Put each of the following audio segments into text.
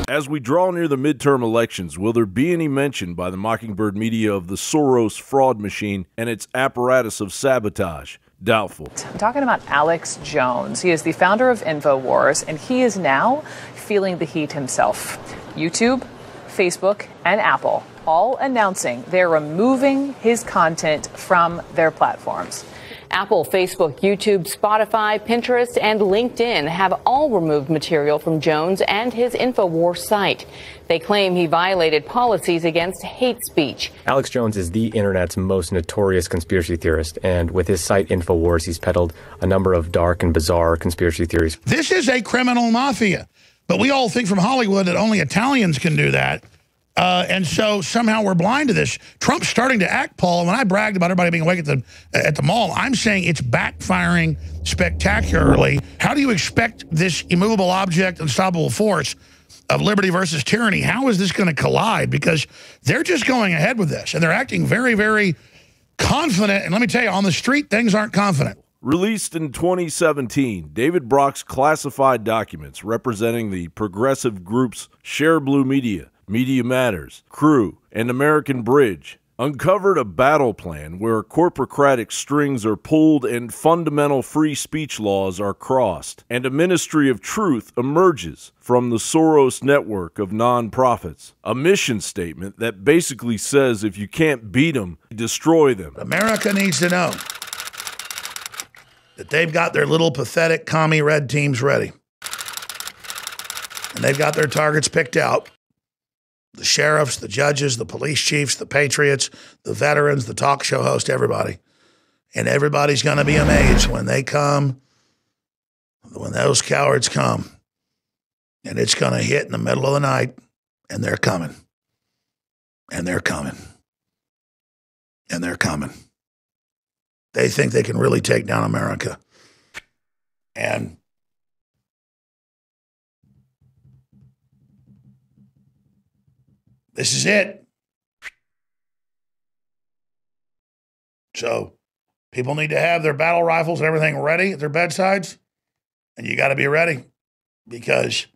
As we draw near the midterm elections, will there be any mention by the Mockingbird media of the Soros fraud machine and its apparatus of sabotage? Doubtful. I'm talking about Alex Jones. He is the founder of InfoWars, and he is now feeling the heat himself. YouTube, Facebook, and Apple all announcing they're removing his content from their platforms. Apple, Facebook, YouTube, Spotify, Pinterest, and LinkedIn have all removed material from Jones and his InfoWars site. They claim he violated policies against hate speech. Alex Jones is the internet's most notorious conspiracy theorist, and with his site InfoWars, he's peddled a number of dark and bizarre conspiracy theories. This is a criminal mafia, but we all think from Hollywood that only Italians can do that. And so somehow we're blind to this. Trump's starting to act, Paul. And when I bragged about everybody being awake at the mall, I'm saying it's backfiring spectacularly. How do you expect this immovable object, unstoppable force of liberty versus tyranny? How is this going to collide? Because they're just going ahead with this, and they're acting very, very confident. And let me tell you, on the street, things aren't confident. Released in 2017, David Brock's classified documents representing the progressive groups Shareblue Media, Media Matters, Crew, and American Bridge uncovered a battle plan where corpracratic strings are pulled and fundamental free speech laws are crossed, and a ministry of truth emerges from the Soros network of nonprofits. A mission statement that basically says if you can't beat them, destroy them. America needs to know that they've got their little pathetic commie red teams ready. And they've got their targets picked out. The sheriffs, the judges, the police chiefs, the patriots, the veterans, the talk show host, everybody. And everybody's going to be amazed when they come, when those cowards come. And it's going to hit in the middle of the night, and they're coming. And they're coming. And they're coming. They think they can really take down America. And this is it. So people need to have their battle rifles and everything ready at their bedsides. And you got to be ready, because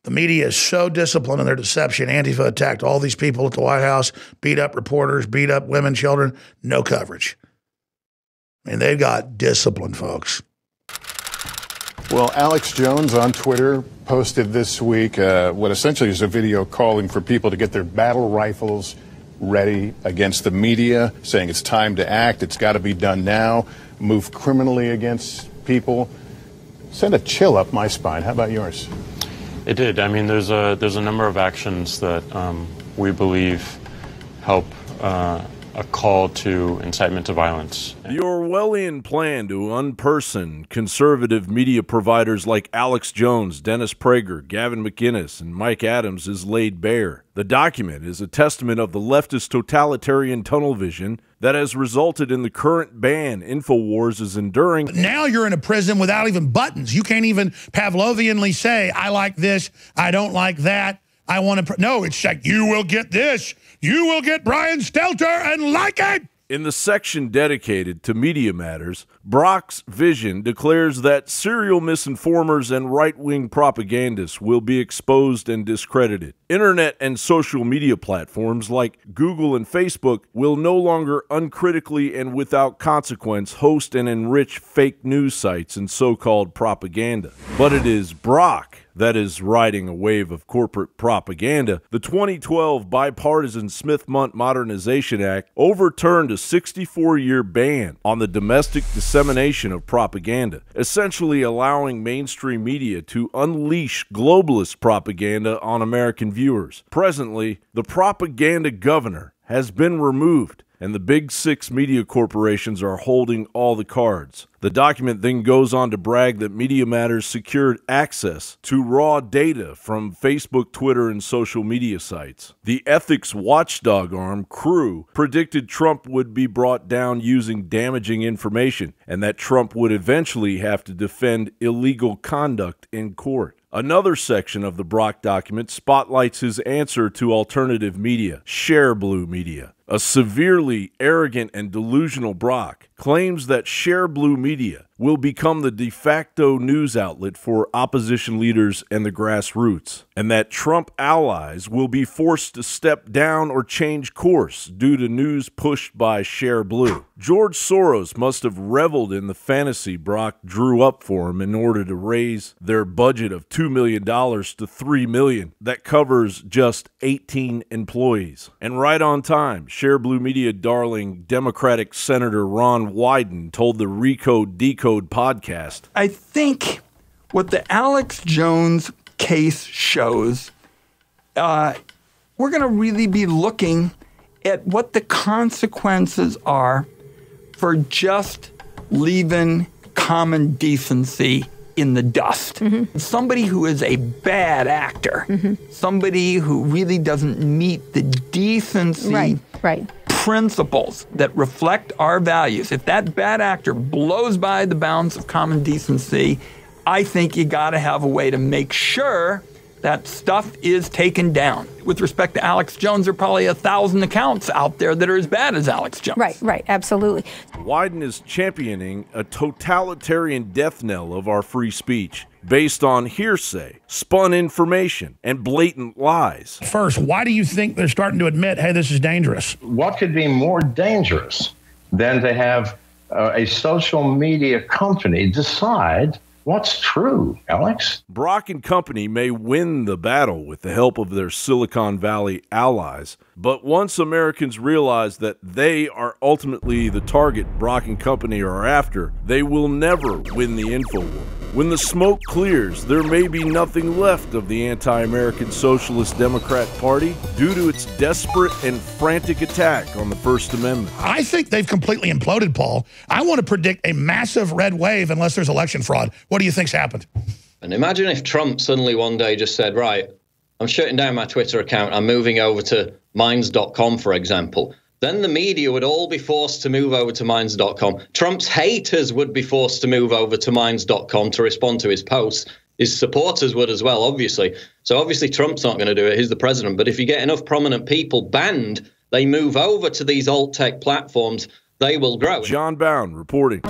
the media is so disciplined in their deception. Antifa attacked all these people at the White House, beat up reporters, beat up women, children, no coverage. I mean, they've got discipline, folks. Well, Alex Jones on Twitter posted this week what essentially is a video calling for people to get their battle rifles ready against the media, saying it's time to act, it's got to be done now, move criminally against people. Send a chill up my spine. How about yours? It did. I mean, there's a number of actions that we believe help a call to incitement to violence. The Orwellian plan to unperson conservative media providers like Alex Jones, Dennis Prager, Gavin McInnes, and Mike Adams is laid bare. The document is a testament of the leftist totalitarian tunnel vision that has resulted in the current ban InfoWars is enduring. But now you're in a prison without even buttons. You can't even Pavlovianly say, I like this, I don't like that, I want to... No, it's like, you will get this. You will get Brian Stelter and like it. In the section dedicated to Media Matters, Brock's vision declares that serial misinformers and right-wing propagandists will be exposed and discredited. Internet and social media platforms like Google and Facebook will no longer uncritically and without consequence host and enrich fake news sites and so-called propaganda. But it is Brock that is riding a wave of corporate propaganda. The 2012 bipartisan Smith-Mundt Modernization Act overturned a 64-year ban on the domestic dissemination of propaganda, essentially allowing mainstream media to unleash globalist propaganda on American viewers. Presently, the propaganda governor has been removed, and the big six media corporations are holding all the cards. The document then goes on to brag that Media Matters secured access to raw data from Facebook, Twitter, and social media sites. The ethics watchdog arm, Crew, predicted Trump would be brought down using damaging information, and that Trump would eventually have to defend illegal conduct in court. Another section of the Brock document spotlights his answer to alternative media, Shareblue Media. A severely arrogant and delusional Brock claims that Shareblue Media will become the de facto news outlet for opposition leaders and the grassroots, and that Trump allies will be forced to step down or change course due to news pushed by Shareblue. George Soros must have reveled in the fantasy Brock drew up for him in order to raise their budget of $2 million to $3 million that covers just 18 employees. And right on time, Shareblue Media darling Democratic Senator Ron Wyden told the Recode Decode podcast, I think what the Alex Jones case shows, we're going to really be looking at what the consequences are for just leaving common decency in the dust. Mm-hmm. Somebody who is a bad actor, somebody who really doesn't meet the decency principles that reflect our values. If that bad actor blows by the bounds of common decency, I think you got to have a way to make sure that stuff is taken down. With respect to Alex Jones, there are probably 1,000 accounts out there that are as bad as Alex Jones. Right, absolutely. Wyden is championing a totalitarian death knell of our free speech based on hearsay, spun information, and blatant lies. First, why do you think they're starting to admit, hey, this is dangerous? What could be more dangerous than to have a social media company decide what's true, Alex? Brock and company may win the battle with the help of their Silicon Valley allies, but once Americans realize that they are ultimately the target Brock and company are after, they will never win the info war. When the smoke clears, there may be nothing left of the anti-American Socialist Democrat Party due to its desperate and frantic attack on the First Amendment. I think they've completely imploded, Paul. I want to predict a massive red wave unless there's election fraud. What do you think's happened? And imagine if Trump suddenly one day just said, right, I'm shutting down my Twitter account, I'm moving over to Minds.com, for example. Then the media would all be forced to move over to Minds.com. Trump's haters would be forced to move over to Minds.com to respond to his posts. His supporters would as well, obviously. So obviously Trump's not going to do it. He's the president. But if you get enough prominent people banned, they move over to these alt-tech platforms, they will grow. John Bound reporting.